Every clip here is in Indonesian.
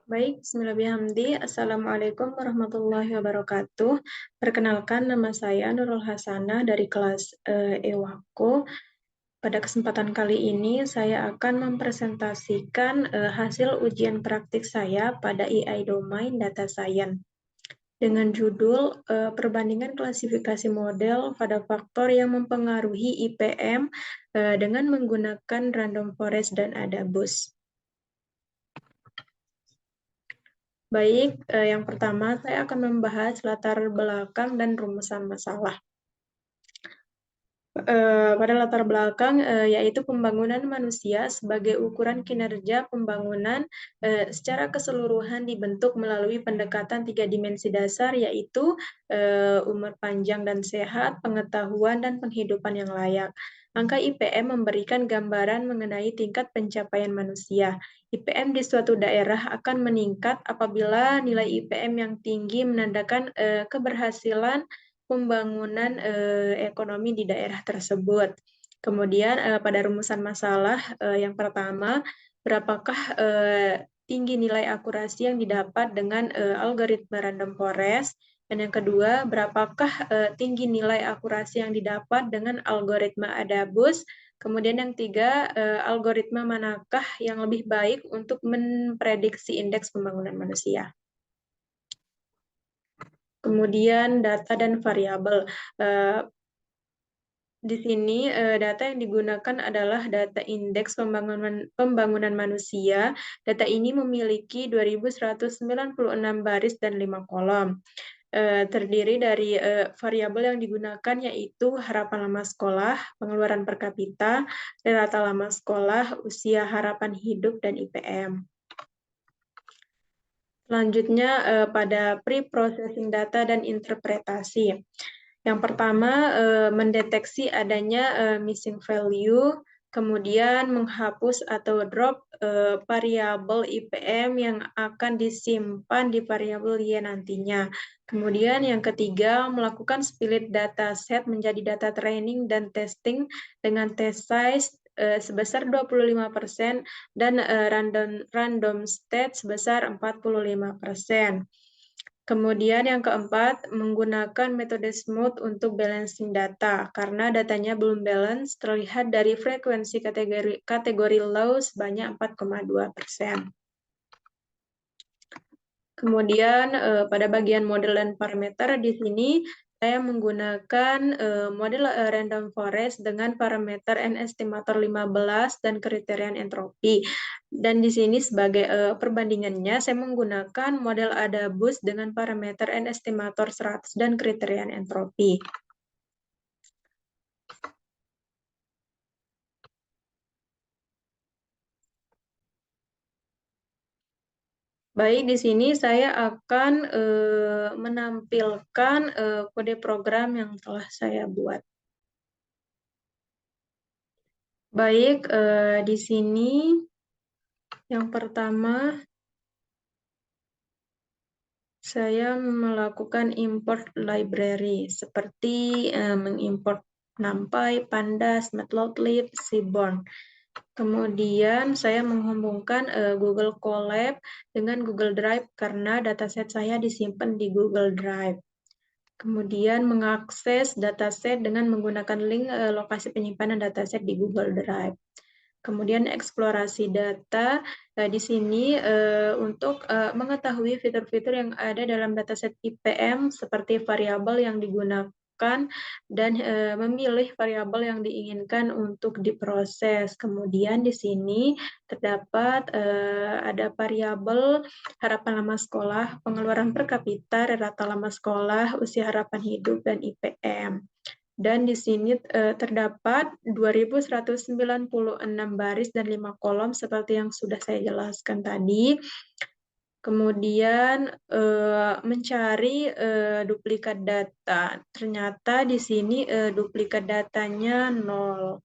Baik, bismillahirrahmanirrahim. Assalamualaikum warahmatullahi wabarakatuh. Perkenalkan, nama saya Nurul Hasanah dari kelas EWAKO. Pada kesempatan kali ini, saya akan mempresentasikan hasil ujian praktik saya pada AI Domain Data Science dengan judul Perbandingan klasifikasi model pada faktor yang mempengaruhi IPM dengan menggunakan random forest dan AdaBoost. Baik, yang pertama saya akan membahas latar belakang dan rumusan masalah. Pada latar belakang yaitu pembangunan manusia sebagai ukuran kinerja pembangunan secara keseluruhan dibentuk melalui pendekatan 3 dimensi dasar, yaitu umur panjang dan sehat, pengetahuan, dan penghidupan yang layak. Angka IPM memberikan gambaran mengenai tingkat pencapaian manusia. IPM di suatu daerah akan meningkat apabila nilai IPM yang tinggi menandakan keberhasilan pembangunan ekonomi di daerah tersebut. Kemudian pada rumusan masalah yang pertama, berapakah tinggi nilai akurasi yang didapat dengan algoritma random forest? Dan yang kedua, berapakah tinggi nilai akurasi yang didapat dengan algoritma AdaBoost? Kemudian yang tiga, algoritma manakah yang lebih baik untuk memprediksi indeks pembangunan manusia? Kemudian data dan variabel. Di sini data yang digunakan adalah data indeks pembangunan manusia. Data ini memiliki 2196 baris dan 5 kolom. Terdiri dari variabel yang digunakan yaitu harapan lama sekolah, pengeluaran per kapita, rata lama sekolah, usia harapan hidup, dan IPM. Selanjutnya pada pre-processing data dan interpretasi. Yang pertama, mendeteksi adanya missing value, kemudian menghapus atau drop variabel IPM yang akan disimpan di variabel Y nantinya. Kemudian yang ketiga, melakukan split data set menjadi data training dan testing dengan test size sebesar 25% dan random state sebesar 45%. Kemudian yang keempat, menggunakan metode smooth untuk balancing data, karena datanya belum balance terlihat dari frekuensi kategori low sebanyak 4,2%. Kemudian pada bagian model dan parameter di sini saya menggunakan model random forest dengan parameter N estimator 15 dan kriterian entropi. Dan di sini sebagai perbandingannya saya menggunakan model AdaBoost dengan parameter N estimator 100 dan kriterian entropi. Baik, di sini saya akan menampilkan kode program yang telah saya buat. Baik, di sini yang pertama saya melakukan import library seperti mengimport NumPy, Pandas, Matplotlib, Seaborn. Kemudian saya menghubungkan Google Colab dengan Google Drive karena dataset saya disimpan di Google Drive. Kemudian mengakses dataset dengan menggunakan link lokasi penyimpanan dataset di Google Drive. Kemudian eksplorasi data di sini untuk mengetahui fitur-fitur yang ada dalam dataset IPM seperti variabel yang digunakan dan memilih variabel yang diinginkan untuk diproses. Kemudian di sini terdapat ada variabel harapan lama sekolah, pengeluaran per kapita, rata lama sekolah, usia harapan hidup, dan IPM. Dan di sini terdapat 2196 baris dan 5 kolom seperti yang sudah saya jelaskan tadi. Kemudian mencari duplikat data. Ternyata di sini duplikat datanya 0.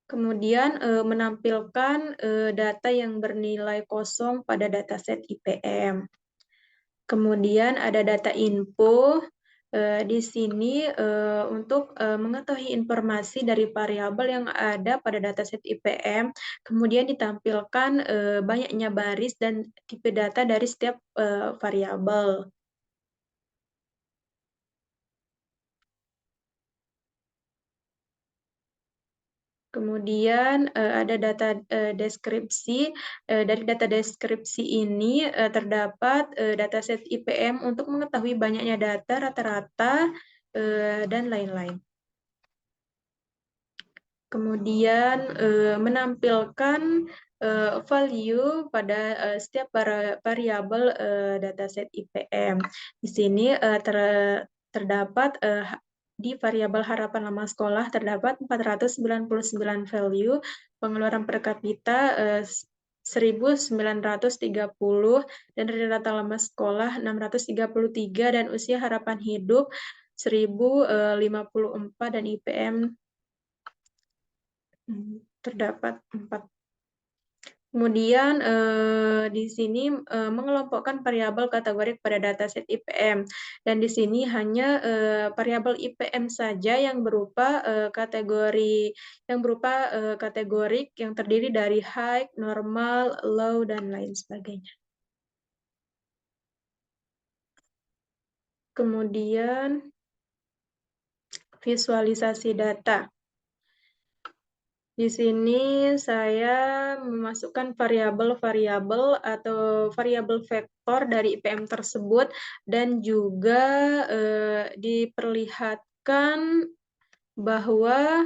Kemudian menampilkan data yang bernilai kosong pada dataset IPM. Kemudian ada data info. Di sini untuk mengetahui informasi dari variabel yang ada pada dataset IPM, kemudian ditampilkan banyaknya baris dan tipe data dari setiap variabel. Kemudian ada data deskripsi. Dari data deskripsi ini terdapat dataset IPM untuk mengetahui banyaknya data, rata-rata, dan lain-lain. Kemudian menampilkan value pada setiap variabel dataset IPM. Di sini terdapat di variabel harapan lama sekolah terdapat 499 value, pengeluaran per kapita 1.930, dan rata lama sekolah 633, dan usia harapan hidup 1.054, dan IPM terdapat 4. Kemudian di sini mengelompokkan variabel kategori pada dataset IPM, dan di sini hanya variabel IPM saja yang berupa kategorik yang terdiri dari high, normal, low, dan lain sebagainya. Kemudian visualisasi data. Di sini saya memasukkan variabel-variabel atau variabel vektor dari IPM tersebut, dan juga diperlihatkan bahwa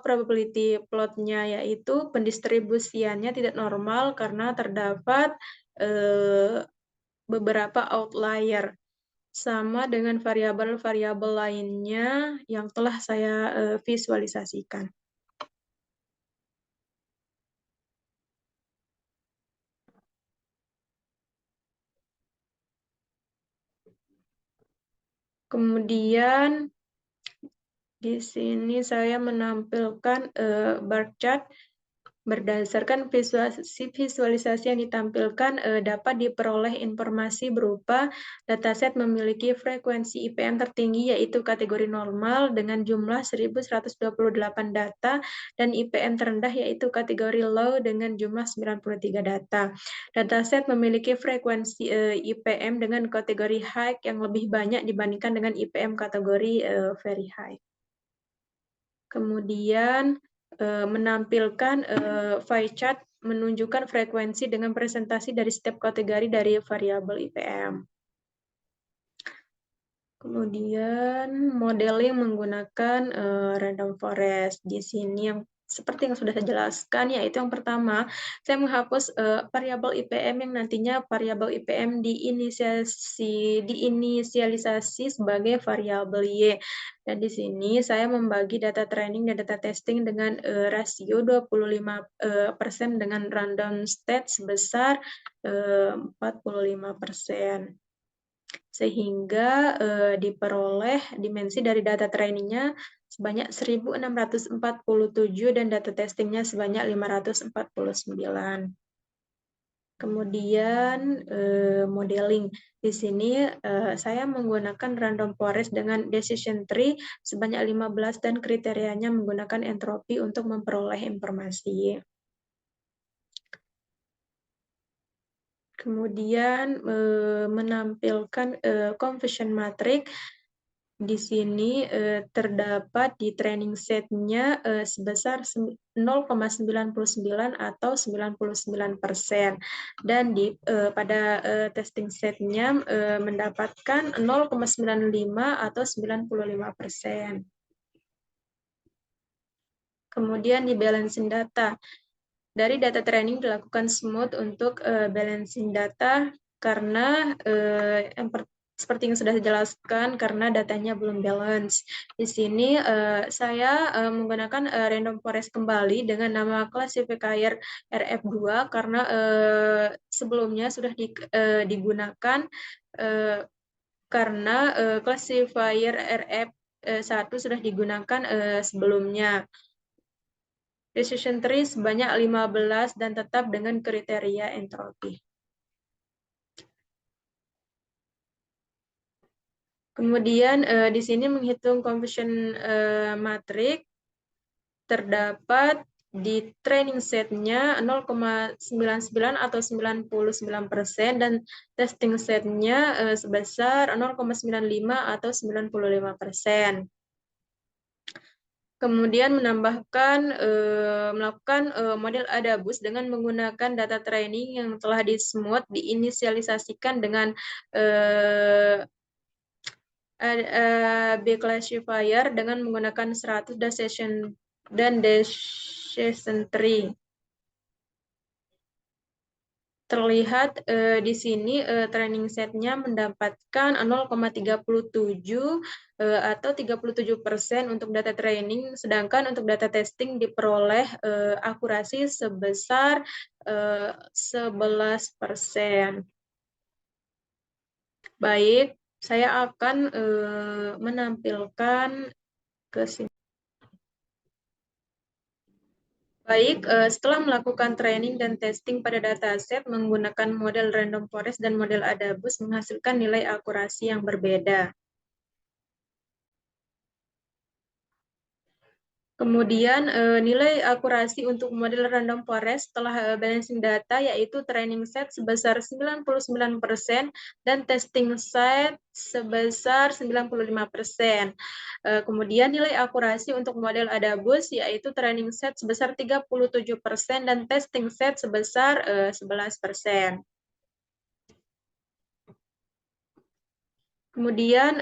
probability plotnya, yaitu pendistribusiannya tidak normal karena terdapat beberapa outlier, sama dengan variabel-variabel lainnya yang telah saya visualisasikan. Kemudian di sini saya menampilkan bar chart. Berdasarkan visualisasi yang ditampilkan, dapat diperoleh informasi berupa dataset memiliki frekuensi IPM tertinggi, yaitu kategori normal dengan jumlah 1.128 data, dan IPM terendah yaitu kategori low dengan jumlah 93 data. Dataset memiliki frekuensi IPM dengan kategori high yang lebih banyak dibandingkan dengan IPM kategori very high. Kemudian menampilkan pie chart menunjukkan frekuensi dengan presentasi dari setiap kategori dari variabel IPM. Kemudian modeling menggunakan random forest. Di sini yang seperti yang sudah saya jelaskan, yaitu yang pertama, saya menghapus variabel IPM yang nantinya variabel IPM diinisialisasi sebagai variabel Y. Dan di sini saya membagi data training dan data testing dengan rasio 25% dengan random state sebesar 45%. Sehingga diperoleh dimensi dari data trainingnya sebanyak 1.647 dan data testingnya sebanyak 549. Kemudian modeling. Di sini saya menggunakan random forest dengan decision tree sebanyak 15 dan kriterianya menggunakan entropi untuk memperoleh informasi. Kemudian menampilkan confusion matrix. Di sini terdapat di training setnya sebesar 0,99 atau 99%, dan pada testing setnya mendapatkan 0,95 atau 95%. Kemudian di balancing data. Dari data training dilakukan smooth untuk balancing data karena seperti yang sudah dijelaskan, karena datanya belum balance. Di sini saya menggunakan random forest kembali dengan nama classifier RF2 karena sebelumnya sudah digunakan karena classifier RF1 sudah digunakan sebelumnya. Decision tree sebanyak 15 dan tetap dengan kriteria entropi. Kemudian di sini menghitung conversion matrix terdapat di training setnya 0,99 atau 99% dan testing setnya sebesar 0,95 atau 95%. Kemudian melakukan model ADABUS dengan menggunakan data training yang telah dismooth diinisialisasikan dengan B classifier dengan menggunakan 100 dan decision tree. Terlihat di sini training setnya mendapatkan 0,37 atau 37% untuk data training, sedangkan untuk data testing diperoleh akurasi sebesar 11%. Baik, saya akan menampilkan ke sini. Baik, setelah melakukan training dan testing pada dataset menggunakan model random forest dan model ADABUS menghasilkan nilai akurasi yang berbeda. Kemudian nilai akurasi untuk model random forest setelah balancing data yaitu training set sebesar 99% dan testing set sebesar 95%. Kemudian nilai akurasi untuk model ADABUS yaitu training set sebesar 37% dan testing set sebesar 11%. Kemudian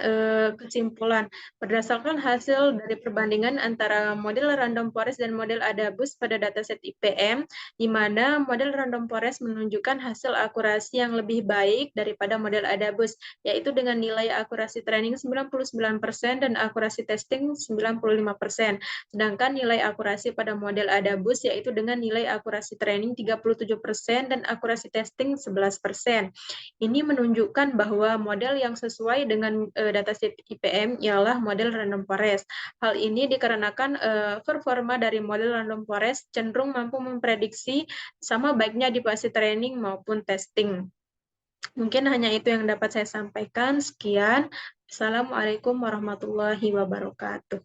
kesimpulan, berdasarkan hasil dari perbandingan antara model random forest dan model ADABUS pada dataset IPM, di mana model random forest menunjukkan hasil akurasi yang lebih baik daripada model ADABUS, yaitu dengan nilai akurasi training 99% dan akurasi testing 95%. Sedangkan nilai akurasi pada model ADABUS yaitu dengan nilai akurasi training 37% dan akurasi testing 11%. Ini menunjukkan bahwa model yang sesuai dengan dataset IPM ialah model random forest. Hal ini dikarenakan performa dari model random forest cenderung mampu memprediksi sama baiknya di fase training maupun testing. Mungkin hanya itu yang dapat saya sampaikan. Sekian. Assalamualaikum warahmatullahi wabarakatuh.